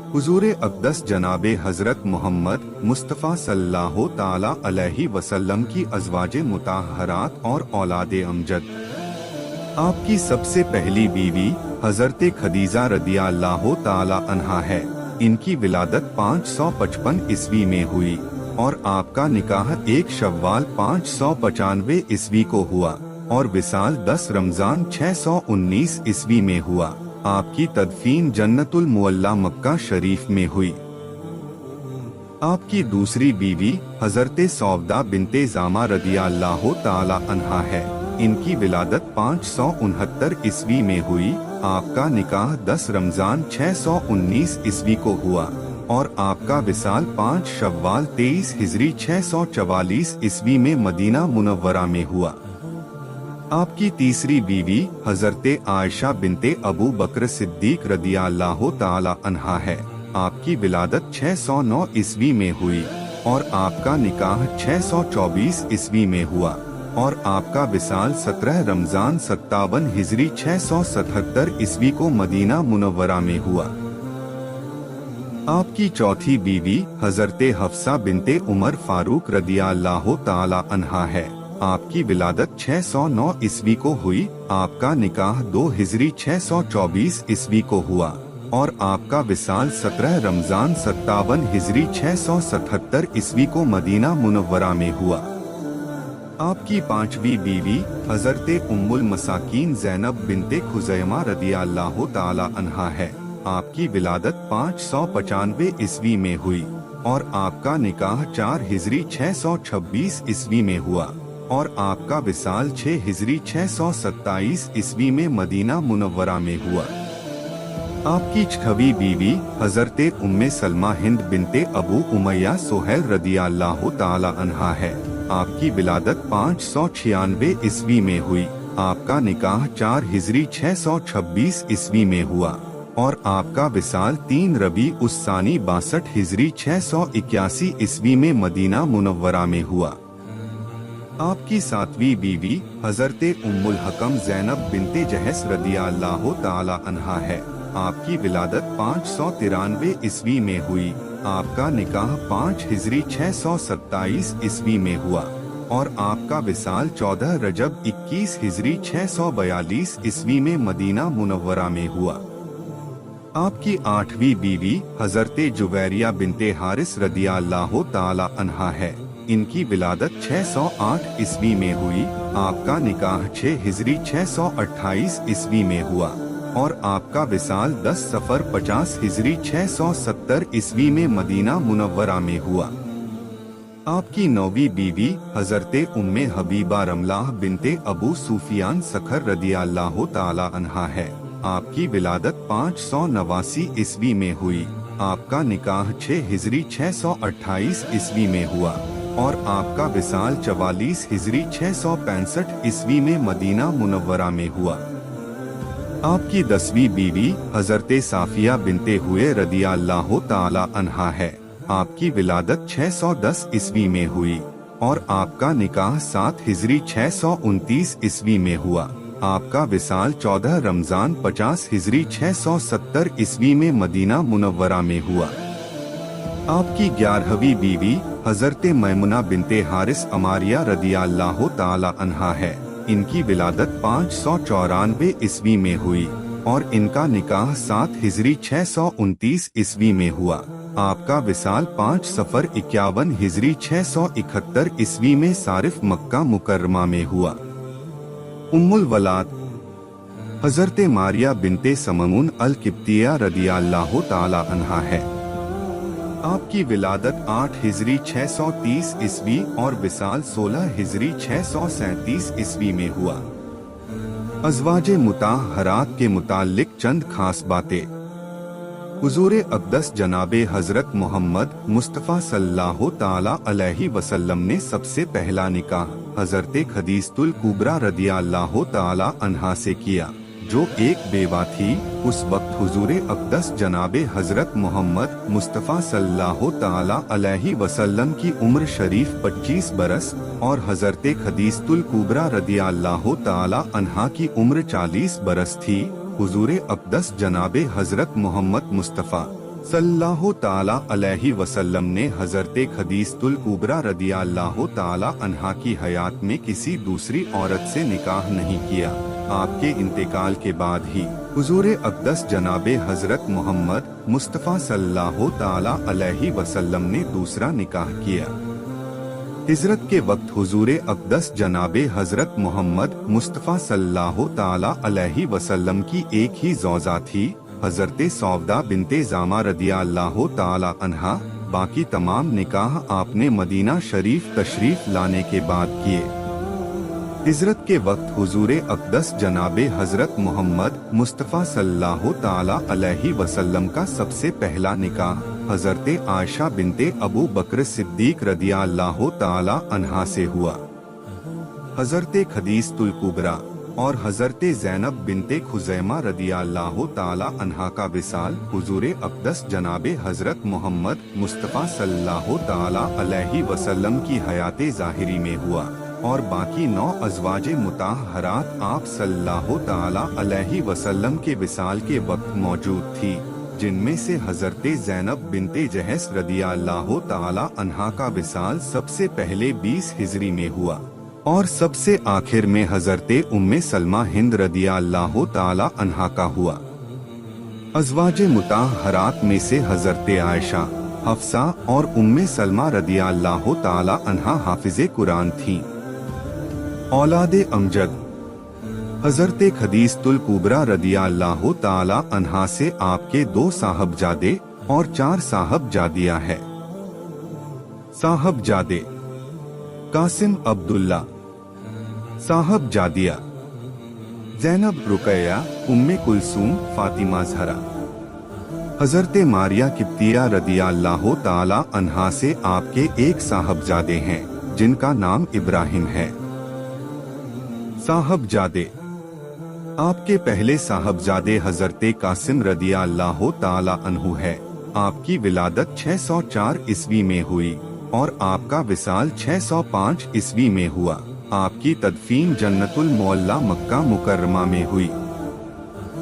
हुजूर अक़दस जनाबे हज़रत मोहम्मद मुस्तफ़ा सल्लल्लाहु ताला अलैहि वसल्लम की अज़वाजे मुताहरात और औलादे अमजद। आपकी सबसे पहली बीवी हज़रत खदीजा रदियल्लाहु ताला अन्हा है। इनकी विलादत 555 ईस्वी में हुई और आपका निकाह 1 शव्वाल 595 ईस्वी को हुआ और विसाल 10 रमजान 619 ईस्वी में हुआ। आपकी तदफीन जन्नतुल मुअल्ला मक्का शरीफ में हुई। आपकी दूसरी बीवी हज़रत सौदा बिनते जामा रदियल्लाहु ताला अन्हा है। इनकी विलादत 569 ईस्वी में हुई। आपका निकाह 10 रमजान 619 ईस्वी को हुआ और आपका विसाल 5 शव्वाल 23 हिजरी 644 ईस्वी में मदीना मुनव्वरा में हुआ। आपकी तीसरी बीवी हज़रत आयशा बिनते अबू बकर सिद्दीक रदियल्लाहु ताला अन्हा है। आपकी विलादत 609 ईस्वी में हुई और आपका निकाह 624 ईस्वी में हुआ और आपका विसाल 17 रमजान 57 हिजरी 677 ईस्वी को मदीना मुनव्वरा में हुआ। आपकी चौथी बीवी हज़रत हफ्सा बिनते उमर फारूक रदियल्लाहु ताला अन्हा है। आपकी विलादत 609 ईस्वी को हुई। आपका निकाह 2 हिजरी 624 ईस्वी को हुआ और आपका विसाल 17 रमजान 57 हिजरी 677 ईस्वी को मदीना मुनव्वरा में हुआ। आपकी पांचवी बीवी हज़रत उम्मुल मसाकीन ज़ैनब बिनते खुज़ैमा रदियल्लाहु ताला अन्हा है। आपकी विलादत 595 ईस्वी में हुई और आपका निकाह 4 हिजरी 626 ईस्वी में हुआ और आपका विसाल 6 हिजरी 627 ईस्वी में मदीना मुनव्वरा में हुआ। आपकी छठी बीवी हज़रत उम्मे सलमा हिंद बिनते अबू उमैया सोहैल रदियल्लाहु ताला अन्हा है। आपकी विलादत 596 ईस्वी में हुई। आपका निकाह 4 हिजरी 626 ईस्वी में हुआ और आपका विसाल 3 रबी उस्सानी 62 हिजरी 681 ईस्वी में मदीना मुनव्वरा में हुआ। आपकी सातवीं बीवी हज़रत उम्मुल हकम ज़ैनब बिनते जहस रदियल्लाहु ताला अन्हा है। आपकी विलादत 593 ईस्वी में हुई। आपका निकाह 5 हिजरी 627 ईस्वी में हुआ और आपका विसाल 14 रजब 21 हिजरी 642 ईस्वी में मदीना मुनव्वरा में हुआ। आपकी आठवीं बीवी हज़रत जुवैरिया बिनते हारिस रदियल्लाहु ताला अन्हा है। इनकी विलादत 608 ईस्वी में हुई। आपका निकाह 6 हिजरी 628 ईस्वी में हुआ और आपका विसाल 10 सफर 50 हिजरी 670 ईस्वी में मदीना मुनव्वरा में हुआ। आपकी नौवीं बीवी हज़रत उम्मे हबीबा रमलाह बिनते अबू सुफियान सखर रदियल्लाहु ताला अन्हा है। आपकी विलादत 589 ईस्वी में हुई। आपका निकाह 6 हिजरी 628 ईस्वी में हुआ और आपका विसाल 44 हिजरी 665 ईस्वी में मदीना मुनव्वरा में हुआ। आपकी 10वीं बीवी हज़रत साफिया बिनते हुए रदियल्लाहु ताला अन्हा है। आपकी विलादत 610 ईस्वी में हुई और आपका निकाह 7 हिजरी 629 ईस्वी में हुआ। आपका विसाल 14 रमजान 50 हिजरी 670 ईस्वी में मदीना मुनव्वरा में हुआ। आपकी 11वीं बीवी हज़रत मैमुना बिनते हारिस अमारिया रदियल्लाहु ताला अन्हा है। इनकी विलादत 594 ईस्वी में हुई और इनका निकाह 7 हिजरी 629 ईस्वी में हुआ। आपका विसाल 5 सफर 51 हिजरी 671 ईस्वी में सारिफ मक्का मुकर्रमा में हुआ। उम्मुल वलाद हज़रत मारिया बिनते समून अल किब्तिया रदियल्लाहु ताला अन्हा है। आपकी विलादत 8 हिजरी 630 ईस्वी और विसाल 16 हिजरी 637 ईस्वी में हुआ। अज़वाजे मुताहरात के मुताल्लिक चंद खास बातें। हुजूर अक़दस जनाबे हज़रत मोहम्मद मुस्तफ़ा सल्लल्लाहु ताला अलैहि वसल्लम ने सबसे पहला निकाह हज़रत खदीजतुल कुबरा रदियल्लाहु ताला अन्हा से किया, जो एक बेवा थी। उस वक्त हुजूर अक़दस जनाबे हज़रत मोहम्मद मुस्तफ़ा सल्लल्लाहु ताला अलैहि वसल्लम की उम्र शरीफ 25 बरस और हज़रत खदीजतुल कुबरा रदियल्लाहु ताला अन्हा की उम्र 40 बरस थी। हुजूर अक़दस जनाबे हज़रत मोहम्मद मुस्तफ़ा सल्लल्लाहु ताला अलैहि वसल्लम ने हजरत खदीजतुल कुबरा रदियल्लाहु ताला अन्हा की हयात में किसी दूसरी औरत से निकाह नहीं किया। आपके इंतकाल के बाद ही हुजूर अक़दस जनाबे हजरत मोहम्मद मुस्तफ़ा सल्लल्लाहु ताला अलैहि वसल्लम ने दूसरा निकाह किया। हिजरत के वक्त हुजूर अक़दस जनाबे हजरत मोहम्मद मुस्तफ़ा सल्लल्लाहु ताला अलैहि वसल्लम की एक ही ज़ौजा थी, हजरत सौदा बिनते जामा रदियल्लाहु ताला अन्हा। बाकी तमाम निकाह आपने मदीना शरीफ तशरीफ लाने के बाद किए। हिजरत के वक्त हुजूर अक़दस जनाबे हजरत मोहम्मद मुस्तफ़ा सल्लल्लाहु ताला अलैहि वसल्लम का सबसे पहला निकाह हजरत आयशा बिनते अबू बकर सिद्दीक रदियल्लाहु ताला अन्हा से हुआ। हजरत खदीजतुल कुबरा और हजरत ज़ैनब बिनते खुज़ैमा रदियल्लाहु ताला अन्हा का विसाल हुजूर अक़दस जनाबे हजरत मोहम्मद मुस्तफ़ा सल्लल्लाहु ताला अलैहि वसल्लम की हयाते ज़ाहिरी में हुआ और बाकी 9 अज़वाजे मुताहरात आप सल्लल्लाहु ताला अलैहि वसल्लम के विसाल के वक्त मौजूद थी, जिनमें से हजरत ज़ैनब बिनते जहश रदियल्लाहु ताला अन्हा का विसाल सबसे पहले 20 हिजरी में हुआ और सबसे आखिर में हजरत उम्मे सलमा हिंद रदियल्लाहु ताला अन्हा का हुआ। अज़वाजे मुताहरात में से हजरत आयशा, हफ्सा और उम्मे सलमा रदियल्लाहु ताला अन्हा हाफिज़े कुरान थीं। औलादे अमजद हजरत खदीजतुल कुबरा रदियल्लाहु ताला अन्हा से आपके 2 साहबजादे और 4 साहबजादियाँ हैं। साहबजादे कासिम अब्दुल्ला, साहबजादिया ज़ैनब रुकैया, उम्मे कुलसूम, फातिमा ज़हरा। हजरत मारिया किब्तिया रदियल्लाहु ताला अन्हा से आपके 1 साहबजादे हैं, जिनका नाम इब्राहिम है। साहबजादे आपके पहले साहबजादे हजरत कासिम रदियल्लाहु ताला अन्हु है। आपकी विलादत 604 ईस्वी में हुई और आपका विसाल 605 ईस्वी में हुआ। आपकी तदफीन जन्नतुल मौला मक्का मुकर्रमा में हुई।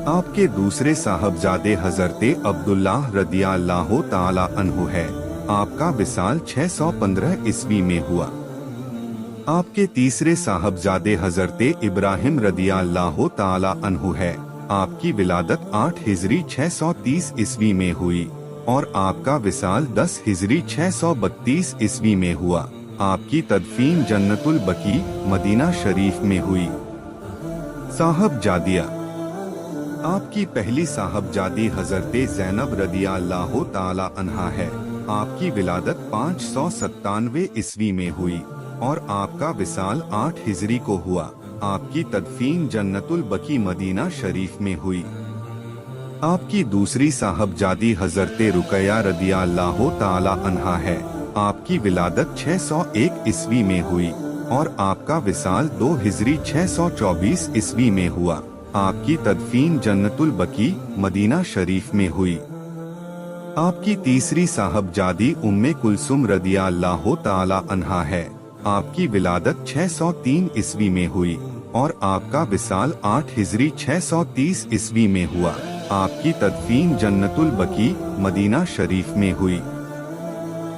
आपके दूसरे साहबजादे हजरत अब्दुल्लाह रदियल्लाहु ताला अन्हु है। आपका विसाल 615 ईस्वी में हुआ। आपके तीसरे साहबजादे हजरत इब्राहिम रदियल्लाहु ताला अन्हु है। आपकी विलादत 8 हिजरी 630 ईस्वी में हुई और आपका विसाल 10 हिजरी 632 ईस्वी में हुआ। आपकी तदफीन जन्नतुल बकी मदीना शरीफ में हुई। साहबजादिया आपकी पहली साहबजादी हजरत ज़ैनब रदियल्लाहु ताला अन्हा है। आपकी विलादत 597 ईस्वी में हुई और आपका विसाल 8 हिजरी को हुआ। आपकी तदफीन जन्नतुल बकी मदीना शरीफ में हुई। आपकी दूसरी साहबजादी हजरत रुकैया रदियल्लाहु ताला अन्हा है। आपकी विलादत 601 ईस्वी में हुई और आपका विसाल 2 हिजरी 624 ईस्वी में हुआ। आपकी तदफीन जन्नतुल बकी मदीना शरीफ में हुई। आपकी तीसरी साहबजादी उम्मे कुलसूम रदियल्लाहु ताला अन्हा है। आपकी विलादत 603 ईस्वी में हुई और आपका विसाल 8 हिजरी 630 ईस्वी में हुआ। आपकी तदफीन जन्नतुल बकी मदीना शरीफ में हुई।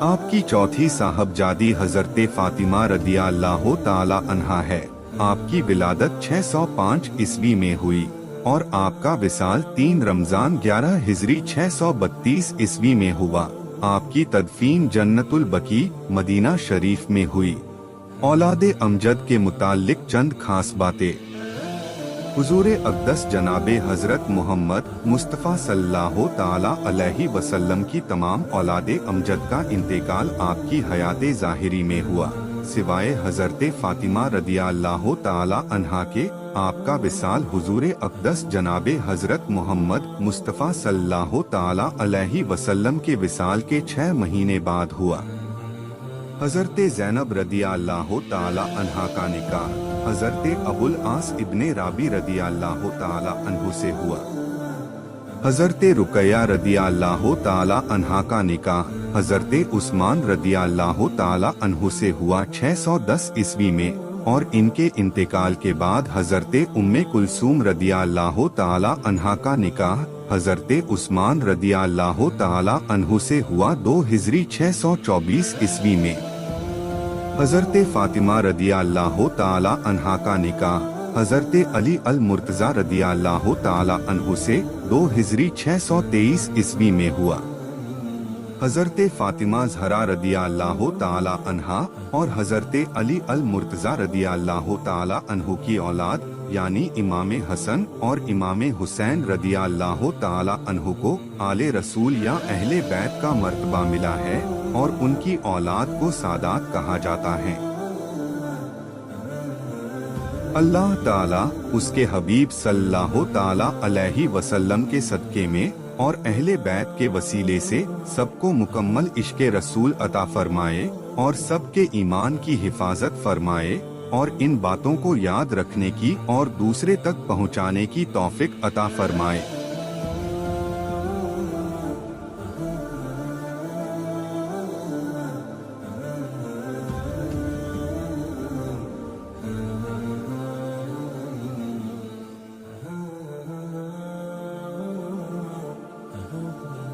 आपकी चौथी साहबजादी हजरत फातिमा रदियल्लाहु ताला अन्हा है। आपकी विलादत 605 ईस्वी में हुई और आपका विसाल 3 रमजान 11 हिजरी 632 ईस्वी में हुआ। आपकी तदफीन जन्नतुल बकी मदीना शरीफ में हुई। औलादे अमजद के मुताल्लिक चंद खास बातें। हुजूर अक़दस जनाबे हजरत मोहम्मद मुस्तफ़ा सल्लल्लाहु ताला अलैहि वसल्लम की तमाम औलादे अमजद का इंतकाल आपकी हयाते ज़ाहिरी में हुआ, सिवाय हजरत फातिमा रदियल्लाहु ताला अन्हा के। आपका विसाल हुजूर अक़दस जनाबे हजरत मोहम्मद मुस्तफ़ा सल्लल्लाहु ताला अलैहि वसल्लम के विसाल के 6 महीने बाद हुआ। हजरत ज़ैनब रदियल्लाहु ताला अन्हा का निकाह हजरत अबुल आस इब्ने राबी रदियल्लाहु ताला अन्हु से हुआ। हजरत रुकैया रदियल्लाहु ताला अन्हा का निकाह हजरत उस्मान रदियल्लाहु ताला अन्हु से हुआ 610 ईस्वी में और इनके इंतकाल के बाद हजरते उम्मे कुलसूम रदियल्लाहु ताला अन्हा का निकाह हजरते उस्मान रदियल्लाहु ताला अन्हु से हुआ 2 हिजरी 624 ईस्वी में। हजरते फातिमा रदियल्लाहु ताला अन्हा का निकाह हजरते अली अल मुर्तजा रदियल्लाहु ताला अन्हु से 2 हिजरी 623 ईस्वी में हुआ। हजरते फातिमा ज़हरा रदियल्लाहु ताला अन्हा और हजरते अली अल मुर्तजा रदियल्लाहु ताला अन्हु की औलाद यानी इमाम हसन और इमाम हुसैन रदियल्लाहु ताला अन्हु को आले रसूल या अहले बैत का मर्तबा मिला है और उनकी औलाद को सादात कहा जाता है। अल्लाह ताला उसके हबीब सल्लल्लाहु ताला अलैहि वसल्लम के सदके में और अहले बैत के वसीले से सबको मुकम्मल इश्क़े रसूल अता फरमाए और सबके ईमान की हिफाजत फरमाए और इन बातों को याद रखने की और दूसरे तक पहुँचाने की तौफीक अता फरमाए।